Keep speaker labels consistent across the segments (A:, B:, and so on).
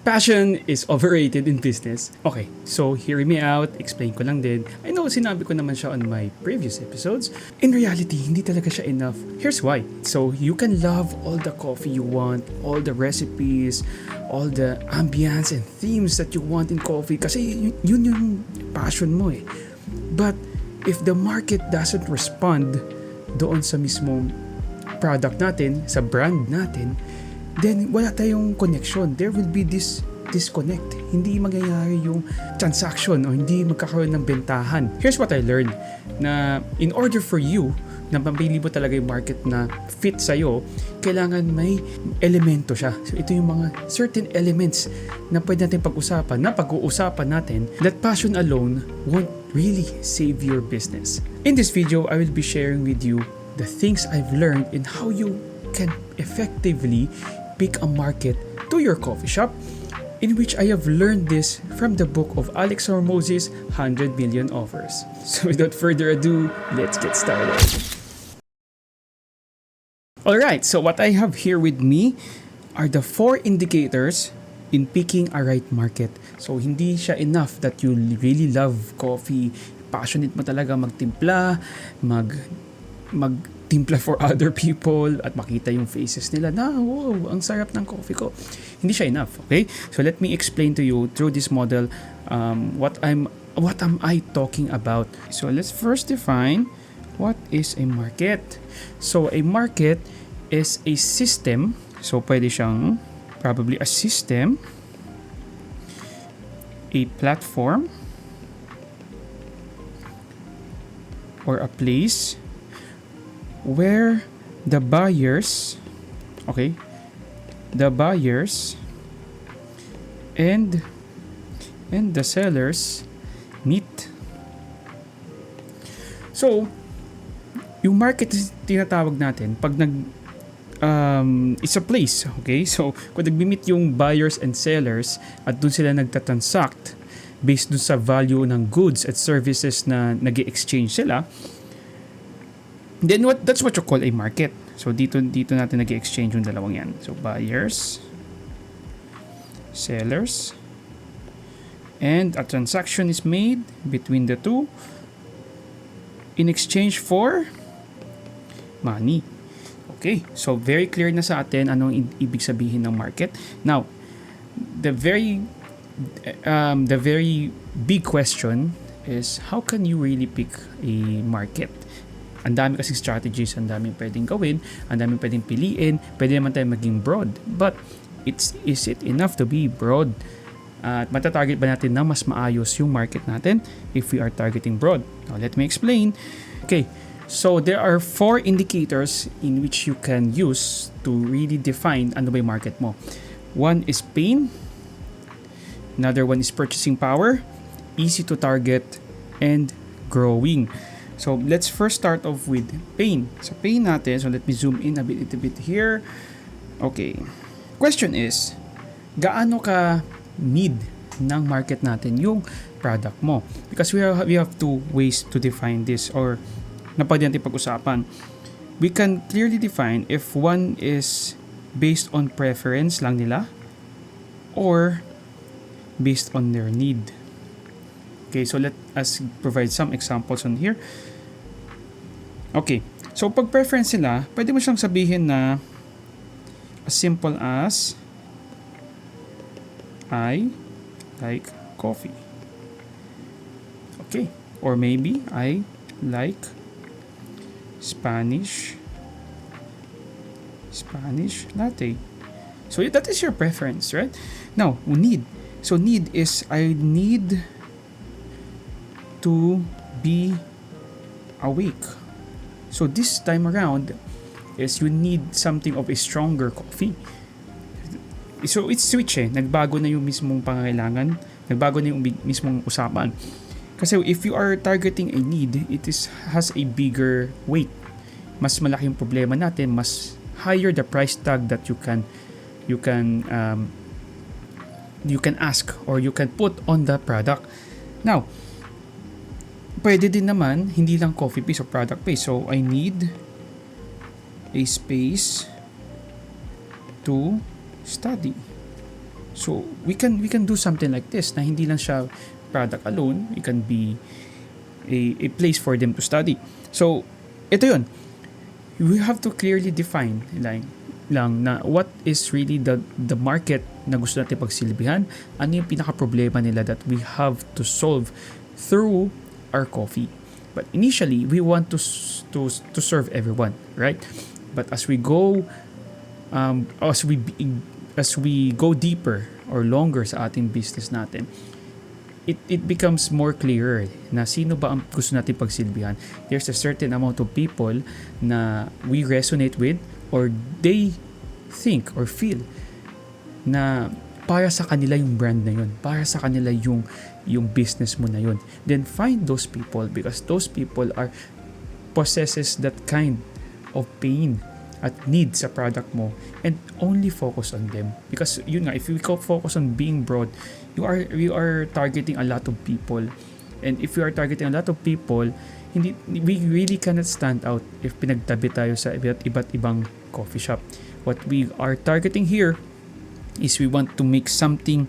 A: Passion is overrated in business. Okay, so hear me out, explain ko lang din. I know sinabi ko naman siya on my previous episodes. In reality, hindi talaga siya enough. Here's why. So you can love all the coffee you want, all the recipes, all the ambience and themes that you want in coffee kasi yun yung passion mo eh. But if the market doesn't respond doon sa mismong product natin, sa brand natin, then wala tayong connection. There will be this disconnect. Hindi mangyayari yung transaction o hindi magkakaroon ng bentahan. Here's what I learned, na in order for you na mapili mo talaga yung market na fit sa'yo, kailangan may elemento siya. So ito yung mga certain elements na pwede natin pag-usapan, na pag-uusapan natin, that passion alone won't really save your business. In this video, I will be sharing with you the things I've learned in how you can effectively pick a market to your coffee shop, in which I have learned this from the book of Alex Hormozzi's 100 Million Offers. So without further ado, let's get started. Alright, so what I have here with me are the 4 indicators in picking a right market. So hindi siya enough that you really love coffee, passionate mo talaga magtimpla, magtimpla for other people at makita yung faces nila na wow, ang sarap ng coffee ko. Hindi siya enough, okay? So let me explain to you through this model what am I talking about. So let's first define what is a market. So a market is a system. So pwede siyang probably a system, a platform, or a place where the buyers and the sellers meet. So, yung market is tinatawag natin pag it's a place, okay? So, kung nagmi-meet yung buyers and sellers at dun sila nagtatransact based dun sa value ng goods at services na nag-exchange sila, then that's what you call a market. So dito natin nag-exchange yung dalawang yan. So buyers, sellers, and a transaction is made between the two in exchange for money. Okay, so very clear na sa atin anong ibig sabihin ng market. Now, the very big question is how can you really pick a market? Ang dami kasing strategies, ang daming pwedeng gawin, ang daming pwedeng piliin, pwede naman tayo maging broad. But is it enough to be broad? At matatarget ba natin na mas maayos yung market natin if we are targeting broad? Now, let me explain. Okay, so there are 4 indicators in which you can use to really define ano ba yung market mo. One is pain. Another one is purchasing power, easy to target, and growing. So let's first start off with pain. So pain natin, so let me zoom in a little bit here. Okay. Question is, gaano ka need ng market natin yung product mo? Because we have 2 ways to define this or na pwede natin pag-usapan. We can clearly define if one is based on preference lang nila or based on their need. Okay, so let us provide some examples on here. Okay, so pag preference sila, pwede mo siyang sabihin na as simple as I like coffee. Okay, or maybe I like Spanish latte. So that is your preference, right? Now, need. So need is I need to be awake. So this time around is you need something of a stronger coffee. So it's switch nagbago na yung mismong pangangailangan, nagbago na yung mismong usapan. Kasi if you are targeting a need, has a bigger weight. Mas malaki yung problema natin, mas higher the price tag that you can ask or you can put on the product. Now, pwede din naman, hindi lang coffee based o product based. So, I need a space to study. So we can do something like this na hindi lang siya product alone, it can be a place for them to study. So ito yun, we have to clearly define lang na what is really the market na gusto natin pagsilbihan, ano yung pinaka problema nila that we have to solve through our coffee. But initially we want to serve everyone, right? But as we go as we go deeper or longer sa ating business natin, it becomes more clearer na sino ba ang gusto natin pagsilbihan. There's a certain amount of people na we resonate with or they think or feel na para sa kanila yung brand na yun, para sa kanila yung business mo na yun. Then find those people because those people possesses that kind of pain at need sa product mo and only focus on them. Because yun nga, if we focus on being broad, we are targeting a lot of people. And if we are targeting a lot of people, we really cannot stand out if pinagtabi tayo sa iba't ibang coffee shop. What we are targeting here is we want to make something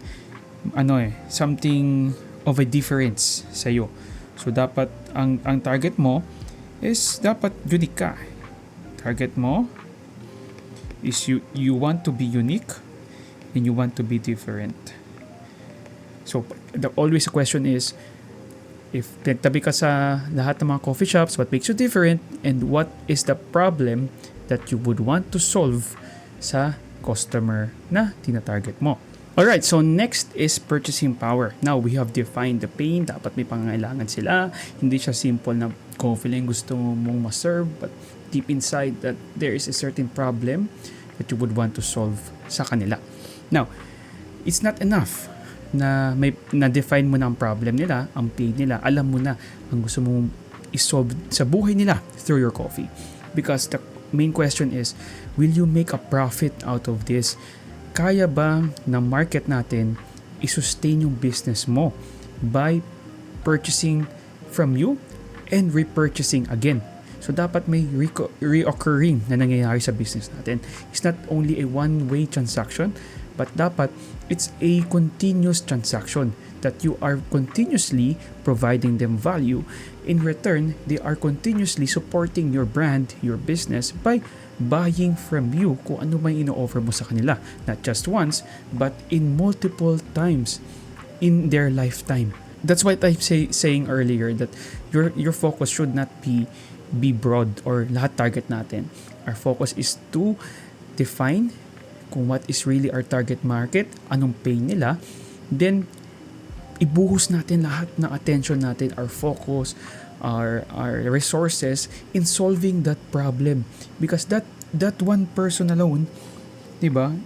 A: of a difference sa iyo. So dapat ang target mo is dapat unique ka. Target mo is you want to be unique and you want to be different. So always the question is, if pinagtabi ka sa lahat ng mga coffee shops, what makes you different and what is the problem that you would want to solve sa customer na tina-target mo. Alright, so next is purchasing power. Now, we have defined the pain. Dapat may pangangailangan sila. Hindi siya simple na coffee lang gusto mong ma-serve, but deep inside that there is a certain problem that you would want to solve sa kanila. Now, it's not enough na na-define mo na ang problem nila, ang pain nila, alam mo na ang gusto mong isolve sa buhay nila through your coffee. Because the main question is, will you make a profit out of this? Kaya ba ng market natin i-sustain yung business mo by purchasing from you and repurchasing again? So dapat may reoccurring na nangyayari sa business natin. It's not only a one-way transaction, but dapat it's a continuous transaction that you are continuously providing them value. In return, they are continuously supporting your brand, your business by buying from you kung ano may ino-offer mo sa kanila. Not just once, but in multiple times in their lifetime. That's what I'm saying earlier that your focus should not be broad or lahat target natin. Our focus is to define kung what is really our target market, anong pain nila, then ibuhos natin lahat ng attention natin, our focus, our resources in solving that problem. Because that one person alone, 'di ba?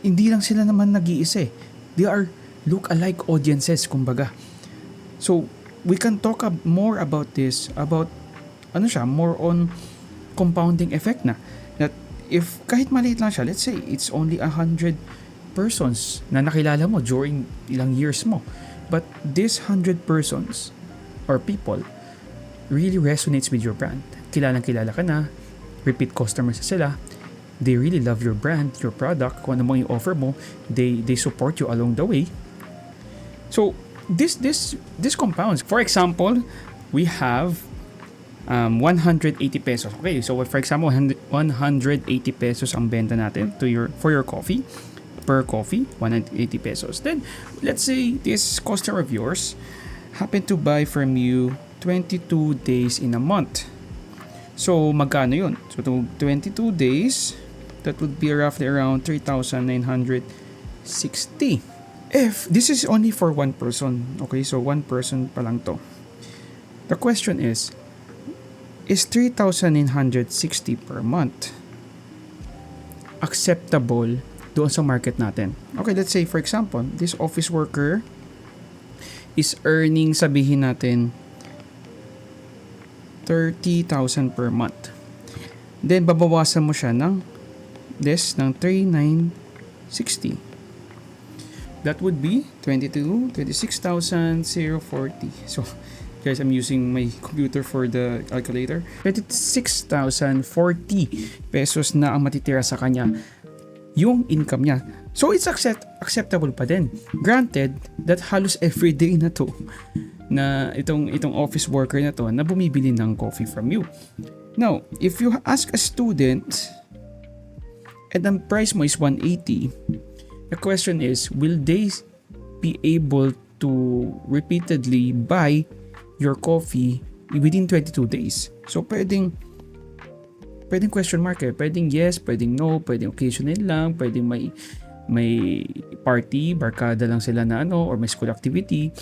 A: Hindi lang sila naman nag-iisa. They are look-alike audiences, kumbaga. So, we can talk more about this, about more on compounding effect na. That if kahit maliit lang siya, let's say it's only 100 persons na nakilala mo during ilang years mo. But this 100 persons or people really resonates with your brand. Kilalang kilala ka na, repeat customers na sila, they really love your brand, your product, kung ano mang i-offer mo, they support you along the way. So, this compounds. For example, we have 180 pesos. Okay, so for example, 180 pesos ang benta natin for your coffee. Per coffee, 180 pesos. Then, let's say this customer of yours happened to buy from you 22 days in a month. So, magkano yun? So, 22 days, that would be roughly around 3,960. If this is only for one person, okay, so one person pa lang to. The question is 3,960 per month acceptable doon sa market natin? Okay, let's say for example, this office worker is earning, sabihin natin, 30,000 per month. Then, babawasan mo siya ng 3,960. That would be 26,040. So, guys, I'm using my computer for the calculator. 26,040 pesos na ang matitira sa kanya. Yung income niya So it's acceptable pa din. Granted that halos everyday na to na itong office worker na to na bumibili ng coffee from you. Now, if you ask a student and ang price mo is 180, the question is, will they be able to repeatedly buy your coffee within 22 days? So pwedeng question mark eh. Pwedeng yes, pwedeng no, pwedeng occasional lang, pwedeng may party, barkada lang sila na ano, or may school activity.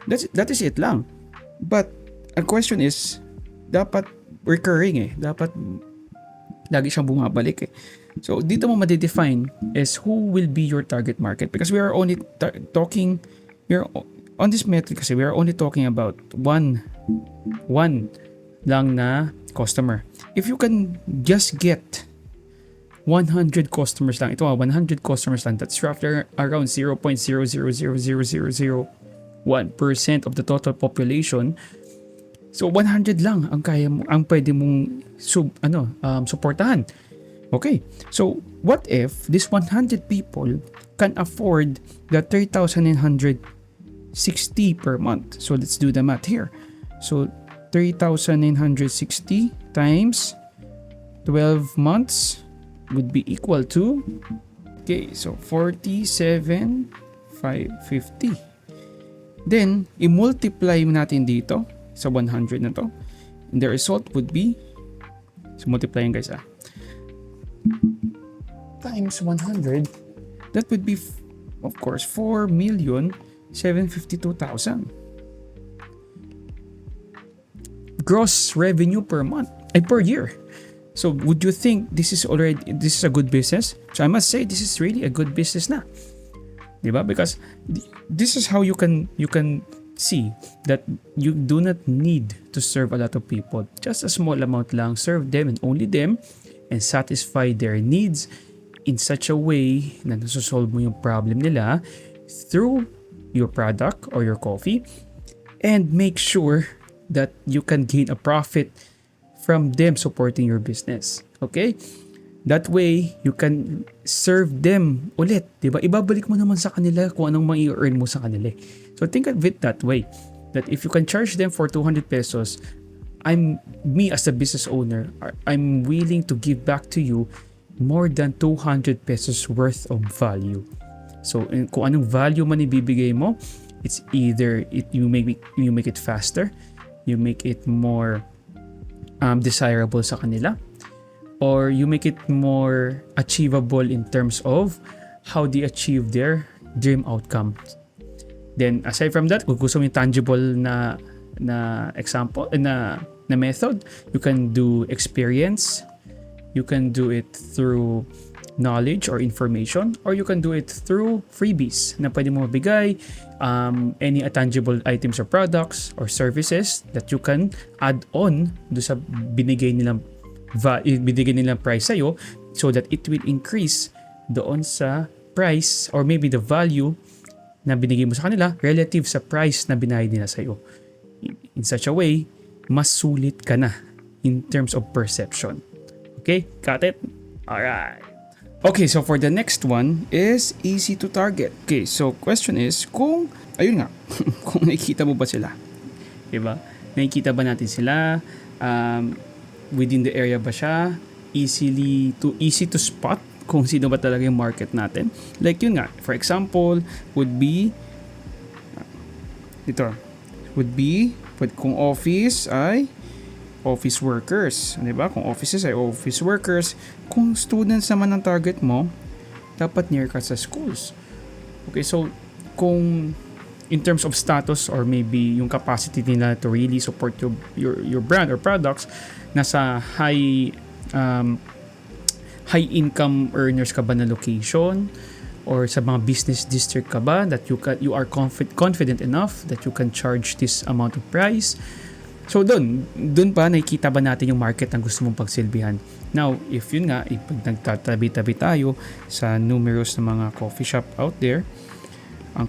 A: That is it lang. But ang question is, dapat recurring eh. Dapat lagi siyang bumabalik eh. So dito mo ma-define is who will be your target market, because we are only talking on this metric kasi we are only talking about one lang na customer. If you can just get 100 customers lang, ito 100 customers lang, that's roughly around 0.0000001% of the total population. So 100 lang ang kaya mo, ang pwede mong suportahan. Okay, so what if this 100 people can afford the 3,960 per month? So let's do the math here. So 3,960 times 12 months would be equal to, okay, so 47,550. Then i-multiply natin dito sa 100 na to, and the result would be, so multiply yan guys times 100, that would be of course 4,752,000 gross revenue per month, per year. So would you think this is a good business? So I must say this is really a good business na, diba? Because this is how you can see that you do not need to serve a lot of people. Just a small amount lang, serve them and only them, and satisfy their needs in such a way na nasosolve mo yung problem nila through your product or your coffee, and make sure that you can gain a profit from them supporting your business. Okay? That way, you can serve them ulit. Diba? Ibabalik mo naman sa kanila kung anong mai-earn mo sa kanila. So think of it that way. That if you can charge them for 200 pesos, me as a business owner, I'm willing to give back to you more than 200 pesos worth of value. So kung anong value man ibibigay mo, it's either you make it faster, you make it more desirable sa kanila, or you make it more achievable in terms of how they achieve their dream outcome. Then aside from that, kung gusto mo yung tangible na example, na method, you can do experience, you can do it through knowledge or information, or you can do it through freebies na pwede mo mabigay, any tangible items or products or services that you can add on do sa binigay nilang price sa'yo, so that it will increase doon sa price or maybe the value na binigay mo sa kanila relative sa price na binayad nila sa'yo. In such a way, mas sulit ka na in terms of perception. Okay, got it? Alright. Okay, so for the next one is easy to target. Okay, so question is kung, ayun nga, kung nakikita mo ba sila? Diba? Nakikita ba natin sila? Within the area ba siya? Easy to spot kung sino ba talaga yung market natin. Like yun nga, for example, would be kung office ay office workers, di ba? Kung offices ay office workers, kung students naman ang target mo, dapat near ka sa schools. Okay, so kung in terms of status or maybe yung capacity nila to really support your brand or products, nasa high income earners ka ba na location, or sa mga business district ka ba that you are confident enough that you can charge this amount of price. So doon pa nakikita ba natin yung market ang gusto mong pagsilbihan. Now, if yun nga, pag nagtatabi-tabi tayo sa numerous na mga coffee shop out there, ang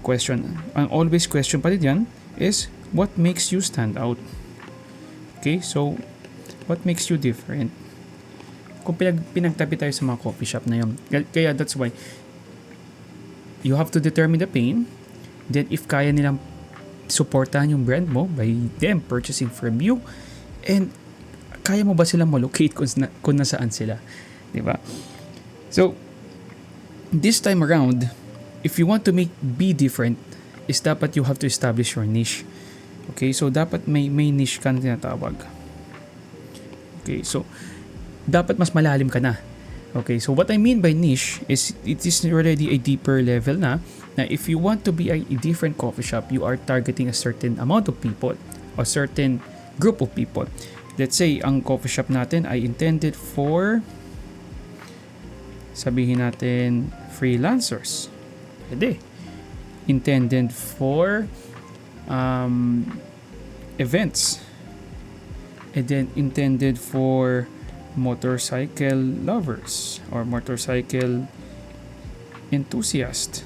A: always question pa din yan is, what makes you stand out? Okay, so what makes you different? Kung pinagtabi tayo sa mga coffee shop na yun, kaya that's why you have to determine the pain. Then if kaya nilang supportahan yung brand mo by them purchasing from you, and kaya mo ba silang malocate kung nasaan sila, di ba? So this time around, if you want to be different, is dapat you have to establish your niche. Okay, so dapat may niche ka na tinatawag. Okay, so dapat mas malalim ka na. Okay, so what I mean by niche is it is already a deeper level na if you want to be a different coffee shop, you are targeting a certain amount of people or certain group of people. Let's say, ang coffee shop natin ay intended for, sabihin natin, freelancers. Pwede. Intended for events. And then intended for motorcycle lovers or motorcycle enthusiast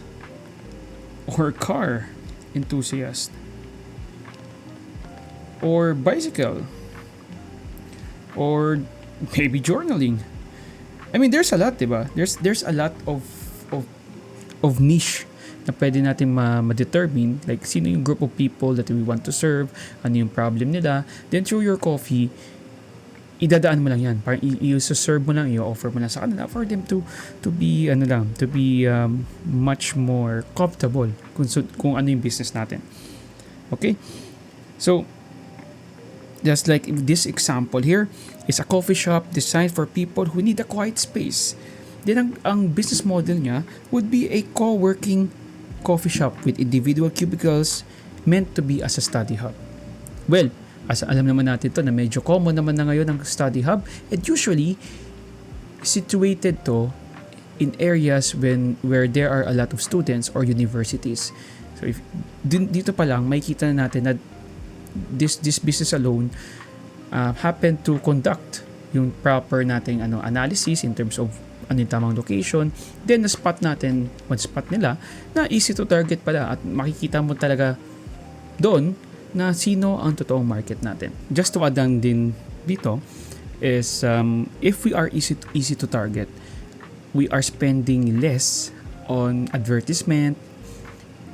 A: or car enthusiast or bicycle or maybe journaling. I mean, there's a lot, diba? There's a lot of niche na pwede natin ma-determine, like sino yung group of people that we want to serve, ano yung problem nila. Then through your coffee, idadaan mo lang yan. Parang i-serve mo lang, i-offer mo lang sa kanila for them to be much more comfortable kung ano yung business natin. Okay? So, just like this example here is a coffee shop designed for people who need a quiet space. Then ang business model niya would be a co-working coffee shop with individual cubicles meant to be as a study hub. Well, as alam naman natin to na medyo common naman na ngayon ang study hub, and usually situated to in areas where there are a lot of students or universities. So if dito pa lang makikita na natin na this business alone happen to conduct yung proper nating analysis in terms of ano yung tamang location, then na-spot natin, spot nila na easy to target pala at makikita mo talaga doon na sino ang totoong market natin. Just to add on din dito is if we are easy to target, we are spending less on advertisement,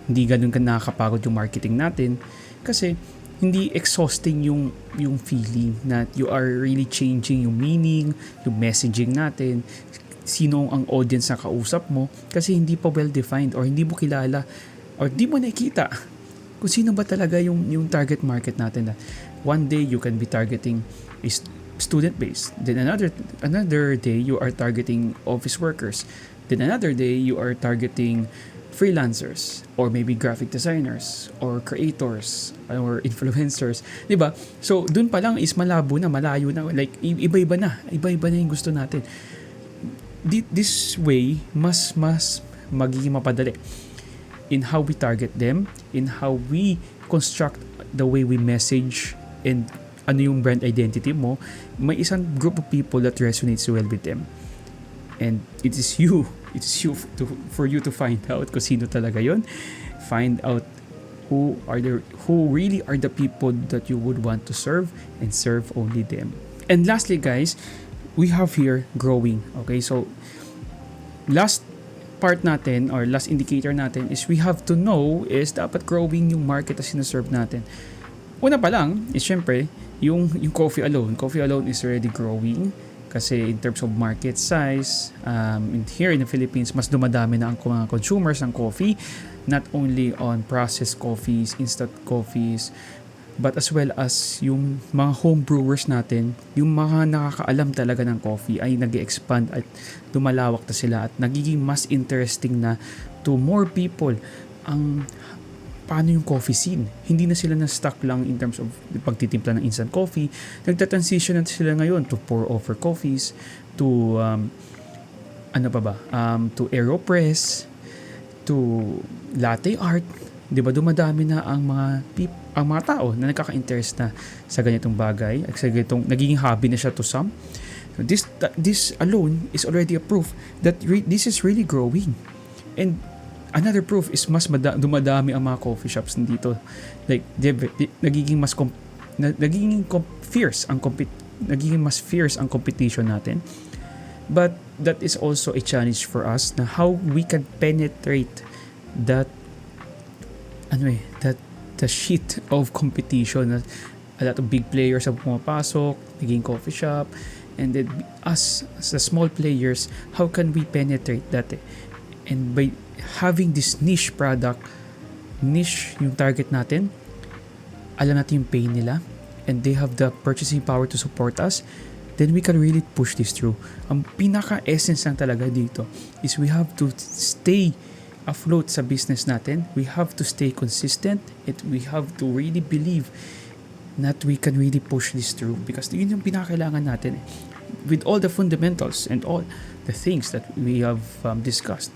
A: hindi ganun ka nakakapagod yung marketing natin kasi hindi exhausting yung feeling na you are really changing yung meaning, yung messaging natin, sino ang audience na kausap mo kasi hindi pa well-defined or hindi mo kilala or hindi mo nakikita kung sino ba talaga yung target market natin. One day you can be targeting is student base, then another day you are targeting office workers, then another day you are targeting freelancers or maybe graphic designers or creators or influencers, di ba? So dun pa lang is malabo na, malayo na, like iba-iba na yung gusto natin. This way mas magiging mapadali in how we target them, in how we construct the way we message, and ano yung brand identity mo. May isang group of people that resonates well with them, and it is you for you to find out kung sino talaga yon. Find out who really are the people that you would want to serve, and serve only them. And lastly, guys, we have here growing. Okay, so last part natin or last indicator natin is we have to know is dapat growing yung market na sinaserve natin. Una pa lang is syempre yung coffee alone is already growing kasi in terms of market size, here in the Philippines mas dumadami na ang mga consumers ng coffee, not only on processed coffees, instant coffees, but as well as yung mga home brewers natin, yung mga nakakaalam talaga ng coffee ay nag-expand at lumalawak na sila at nagiging mas interesting na to more people ang paano yung coffee scene. Hindi na sila na-stuck lang in terms of pagtitimpla ng instant coffee. Nagta-transition na sila ngayon to pour over coffees, to to AeroPress, to latte art. 'Di ba dumadami na ang mga tao na nakaka-interest na sa ganitong bagay, sa ganitong nagiging hobby na siya to some. So this alone is already a proof that this is really growing. And another proof is mas dumadami ang mga coffee shops dito. Like nagiging mas fierce ang competition natin. But that is also a challenge for us na how we can penetrate that that the sheet of competition na a lot of big players ang pumapasok, naging coffee shop, and then us as the small players, how can we penetrate that And by having this niche product, niche yung target natin, alam natin yung pain nila, and they have the purchasing power to support us, then we can really push this through. Ang pinaka-essence lang talaga dito is we have to stay afloat sa business natin. We have to stay consistent, and we have to really believe that we can really push this through, because yun yung pinakailangan natin with all the fundamentals and all the things that we have discussed.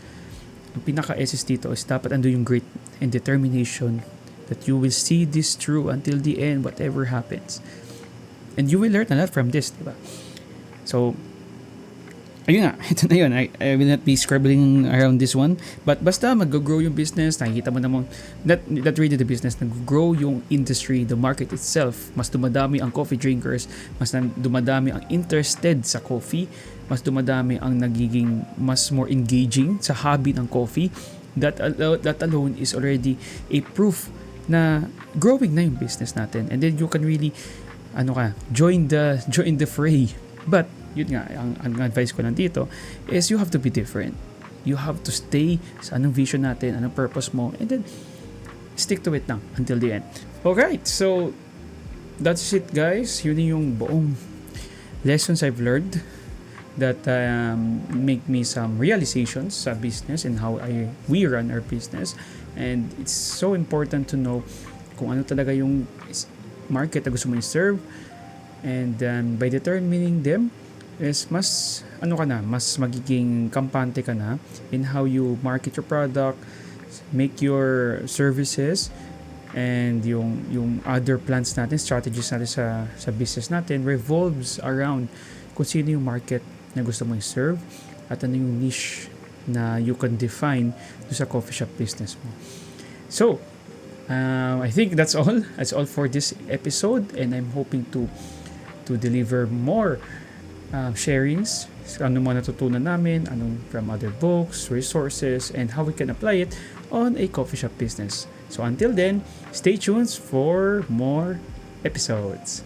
A: Ang pinaka-essence dito is dapat ando yung grit and determination that you will see this through until the end, whatever happens. And you will learn a lot from this, diba? So, ayun nga, ito na yun. I will not be scribbling around this one. But basta mag-grow yung business, nakikita mo naman, not really the business, nag-grow yung industry, the market itself. Mas dumadami ang coffee drinkers, mas dumadami ang interested sa coffee, mas dumadami ang nagiging mas more engaging sa hobby ng coffee. That alone is already a proof na growing na yung business natin. And then you can really join the fray. But yun nga, ang advice ko lang dito is you have to be different. You have to stay sa anong vision natin, anong purpose mo, and then stick to it lang until the end. Alright, so that's it guys. Yun yung buong lessons I've learned that make me some realizations sa business and how we run our business. And it's so important to know kung ano talaga yung market na gusto mo i-serve, and by determining them is mas magiging kampante ka na in how you market your product, make your services, and yung other plans natin, strategies natin sa business natin revolves around kung sino yung market na gusto mo i-serve at ano yung niche na you can define sa coffee shop business mo. So I think that's all for this episode, and I'm hoping to deliver more sharings, ano mga natutunan namin, from other books, resources, and how we can apply it on a coffee shop business. So until then, stay tuned for more episodes.